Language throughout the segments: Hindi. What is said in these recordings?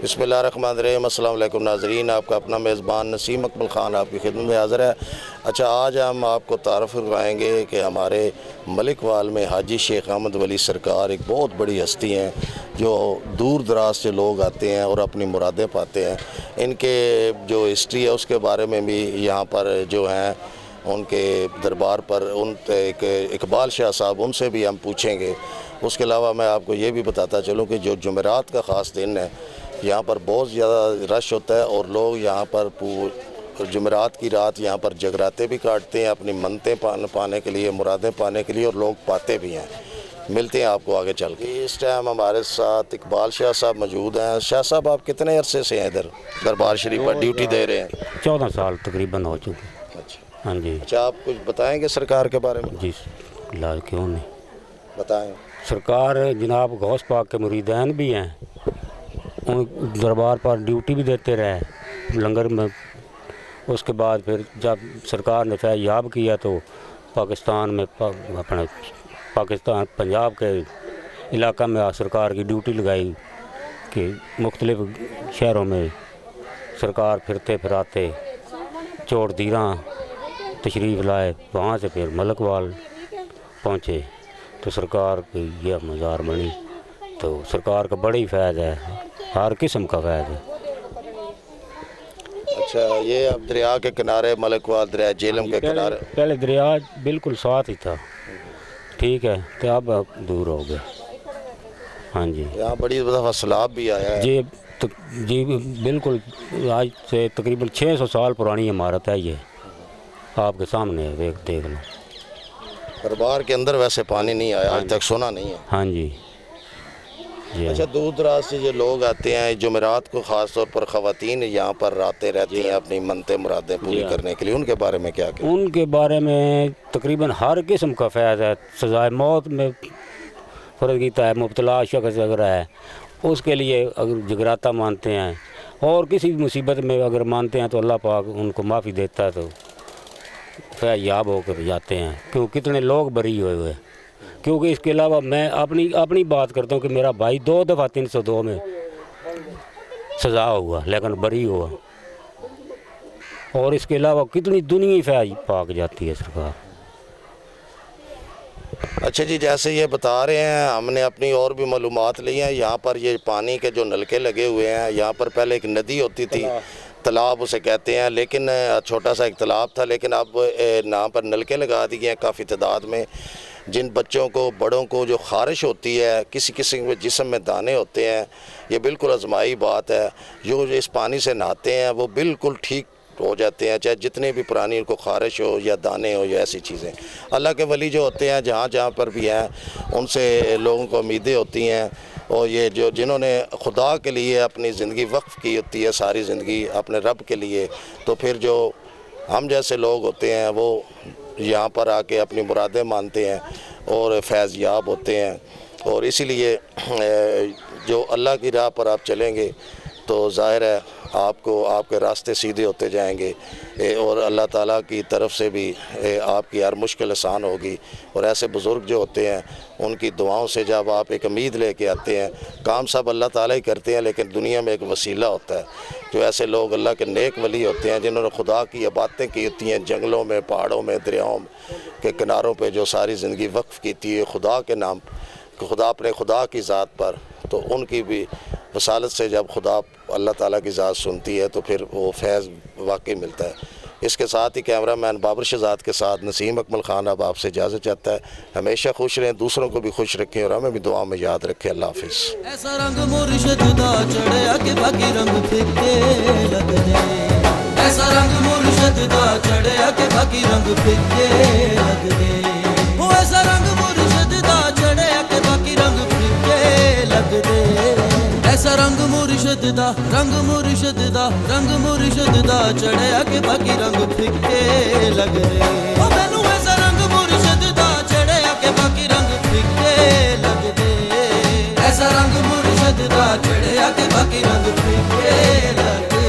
बिस्मिल्लाहिर्रहमानिर्रहीम। अस्सलाम वालेकुम नाज़रीन, आपका अपना मेज़बान नसीम अकमल ख़ान आपकी खिदमत में हाज़िर है। अच्छा, आज हम आपको तारफ़ करवाएंगे कि हमारे मलिकवाल में हाजी शेख अहमद वली सरकार एक बहुत बड़ी हस्ती हैं जो दूर दराज से लोग आते हैं और अपनी मुरादें पाते हैं। इनके जो हिस्ट्री है उसके बारे में भी यहाँ पर जो हैं उनके दरबार पर उन एक इकबाल शाह साहब, उनसे भी हम पूछेंगे। उसके अलावा मैं आपको ये भी बताता चलूँ कि जो जुमेरात का ख़ास दिन है यहाँ पर बहुत ज़्यादा रश होता है और लोग यहाँ पर जुमेरात की रात यहाँ पर जगराते भी काटते हैं अपनी मन्नतें पाने के लिए, मुरादें पाने के लिए, और लोग पाते भी हैं। मिलते हैं आपको आगे चल के। इस टाइम हमारे साथ इकबाल शाह साहब मौजूद हैं। शाह साहब, आप कितने अरसे से हैं इधर दरबार शरीफ पर ड्यूटी दे रहे हैं? 14 साल तकरीबन हो चुके। अच्छा हाँ जी। अच्छा, आप कुछ बताएंगे सरकार के बारे में? जी लाल क्यों नहीं बताएं। सरकार जनाब गौस पाक के मुरीदैन भी हैं, उन दरबार पर ड्यूटी भी देते रहे लंगर में। उसके बाद फिर जब सरकार ने फैज़याब किया तो पाकिस्तान में अपने पाकिस्तान पंजाब के इलाका में सरकार की ड्यूटी लगाई कि मुख्तलिफ़ शहरों में सरकार फिरते फिराते चोट दीरा तशरीफ़ लाए, वहाँ से फिर मलकवाल पहुँचे तो सरकार की यह मज़ार बनी। तो सरकार का बड़ी फैज़ है, हर किस्म का फैज़ है। अच्छा, ये अब दरिया के किनारे मलकवाल दरिया झेलम के किनारे? पहले दरिया बिल्कुल साथ ही था, ठीक है, तो अब दूर हो गए। हाँ जी, यहाँ बड़ी दफ़ा सैलाब भी आया है। जी तो जी बिल्कुल, आज से तकरीबन 600 साल पुरानी इमारत है ये, आपके सामने है, देख लो। दरबार के अंदर वैसे पानी नहीं आया, आज तक सुना नहीं है। हाँ जी जी। अच्छा, दूर दराज से जो लोग आते हैं जुमेरात को ख़ास तौर पर ख़वातीन यहाँ पर आते रहती हैं अपनी मनते मुरादें पूरी करने के लिए, उनके बारे में क्या कहें? उनके बारे में तकरीबन हर किस्म का फैज़ है। सज़ाए मौत में फ़र्ज कीता है, मुब्तला शख्स अगर है उसके लिए अगर जगराता मानते हैं और किसी भी मुसीबत में अगर मानते हैं तो अल्लाह पाक उनको माफ़ी देता है, तो फैज़याब होकर जाते हैं। क्यों कितने लोग बरी हुए हुए। क्योंकि इसके अलावा मैं अपनी बात करता हूँ कि मेरा भाई 2 दफ़ा 302 में सज़ा हुआ लेकिन बरी हुआ, और इसके अलावा कितनी दुनिया फैज़ पाक जाती है सरकार। अच्छा जी, जैसे ये बता रहे हैं, हमने अपनी और भी मालूमात ली हैं। यहाँ पर ये पानी के जो नलके लगे हुए हैं, यहाँ पर पहले एक नदी होती थी, तालाब उसे कहते हैं, लेकिन छोटा सा एक तालाब था, लेकिन अब यहाँ पर नलके लगा दिए हैं काफ़ी तादाद में। जिन बच्चों को, बड़ों को जो ख़ारिश होती है, किसी किसी के जिस्म में दाने होते हैं, ये बिल्कुल आजमाई बात है, जो इस पानी से नहाते हैं वो बिल्कुल ठीक हो जाते हैं, चाहे जितने भी पुरानी उनको ख़ारिश हो या दाने हो या ऐसी चीज़ें। अल्लाह के वली जो होते हैं जहाँ जहाँ पर भी हैं, उनसे लोगों को उम्मीदें होती हैं, और ये जो जिन्होंने खुदा के लिए अपनी ज़िंदगी वक्फ़ की होती है, सारी ज़िंदगी अपने रब के लिए, तो फिर जो हम जैसे लोग होते हैं वो यहाँ पर आके अपनी मुरादें मानते हैं और फैज़याब होते हैं। और इसीलिए जो अल्लाह की राह पर आप चलेंगे तो ज़ाहिर है आपको आपके रास्ते सीधे होते जाएंगे, और अल्लाह ताला की तरफ से भी आपकी हर मुश्किल आसान होगी। और ऐसे बुज़ुर्ग जो होते हैं उनकी दुआओं से जब आप एक उम्मीद लेके आते हैं, काम सब अल्लाह ताला ही करते हैं, लेकिन दुनिया में एक वसीला होता है। जो ऐसे लोग अल्लाह के नेक वली होते हैं जिन्होंने खुदा की इबादतें की होती हैं, जंगलों में, पहाड़ों में, दरियाओं के किनारों पर जो सारी ज़िंदगी वक्फ़ की थी खुदा के नाम, खुदा अपने खुदा की ज़ात पर, तो उनकी भी वसालत से जब खुदा अल्लाह ताला की ज़ात सुनती है तो फिर वो फैज़ वाकई मिलता है। इसके साथ ही कैमरा मैन बाबर शहजाद के साथ नसीम अकमल ख़ान अब आपसे इजाज़त चाहता है। हमेशा खुश रहें, दूसरों को भी खुश रखें और हमें भी दुआ में याद रखें। अल्लाह हाफ़िज़। ऐसा रंग मुर्शिद दा चढ़िया कि बाकी रंग फीके लगदे, ऐसा रंग मुर्शिद दा चढ़िया कि बाकी रंग फीके लगदे, ओ ऐसा रंग मुर्शिद दा चढ़िया कि बाकी रंग फीके लगदे, ऐसा रंग मुर्शिद दा, रंग मुर्शिद दा, रंग मुर्शिद दा चढ़िया कि बाकी रंग फीके लगदे, ओ मैनू ऐसा रंग मुर्शिद दा चढ़िया कि बाकी रंग फीके लगदे, ऐसा रंग मुर्शिद दा चढ़िया कि बाकी रंग फीके लगदे।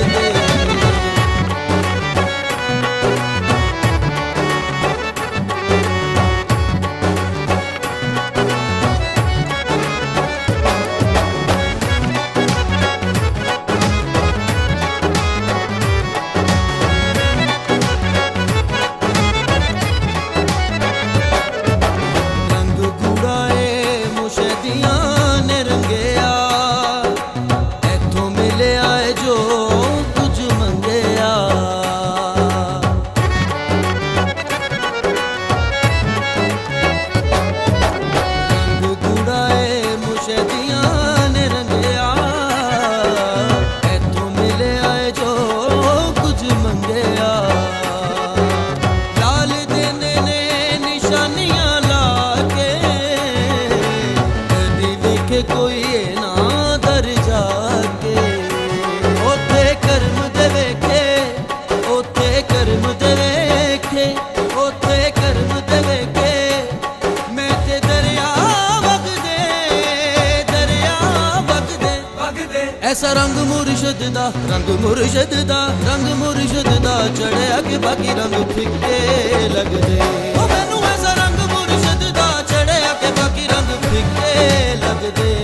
ਐਸਾ ਰੰਗ ਮੁਰਸ਼ਦ ਦਾ ਰੰਗ ਮੁਰਸ਼ਦ ਦਾ ਰੰਗ ਮੁਰਸ਼ਦ ਦਾ ਚੜਿਆ ਕਿ ਬਾਕੀ ਰੰਗ ਫਿੱਕੇ ਲੱਗਦੇ ਉਹ ਮੈਨੂੰ ਐਸਾ ਰੰਗ ਮੁਰਸ਼ਦ ਦਾ ਚੜਿਆ ਕਿ ਬਾਕੀ ਰੰਗ ਫਿੱਕੇ ਲੱਗਦੇ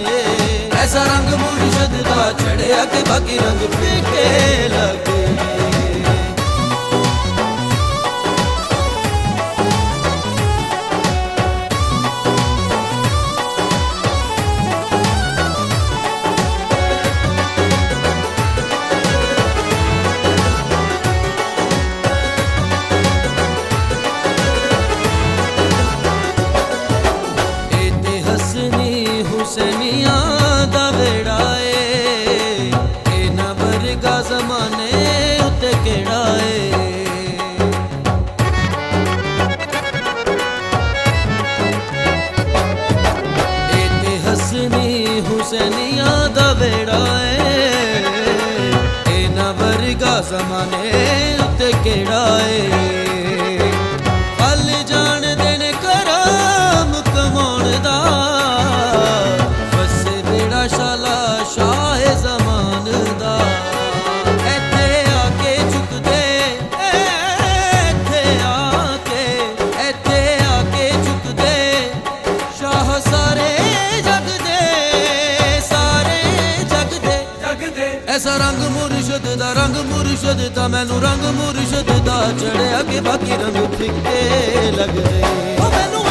ਐਸਾ ਰੰਗ ਮੁਰਸ਼ਦ ਦਾ ਚੜਿਆ ਕਿ ਬਾਕੀ ਰੰਗ ਫਿੱਕੇ ਲੱਗਦੇ ਹੁਸੈਨੀਆਂ ਦਾ ਵੇੜਾ ਏ ਇਹਨਾਂ ਵਰਗਾ ਜ਼ਮਾਨੇ ਉੱਤੇ ਕਿਹੜਾ ਏ ਇਹ ਤੇ ਹਸਨੀ ਹੁਸੈਨੀਆਂ ਦਾ ਵੇੜਾ ਏ ਇਹਨਾਂ ਵਰਗਾ ਜ਼ਮਾਨੇ ਉੱਤੇ ਕਿਹੜਾ ਏ ਫਲ ਜਾਣਦੇ ਨੇ ਕਰਮ ਕਮਾਉਣ ਦਾ ਸ਼ਾਲਾ ਸ਼ਾਹ ਜ਼ਮਾਨ ਦਾ ਇੱਥੇ ਆ ਕੇ ਝੁਕਦੇ ਇੱਥੇ ਆ ਕੇ ਝੁਕਦੇ ਸ਼ਾਹ ਸਾਰੇ ਜਗ ਦੇ ਐਸਾ ਰੰਗ ਮੁਰਸ਼ਦ ਦਾ ਮੈਨੂੰ ਰੰਗ ਮੁਰਸ਼ਦ ਦਾ ਚੜਿਆ ਕਿ ਬਾਕੀ ਰੰਗ ਫਿੱਕੇ ਲੱਗਦੇ ਉਹ ਮੈਨੂੰ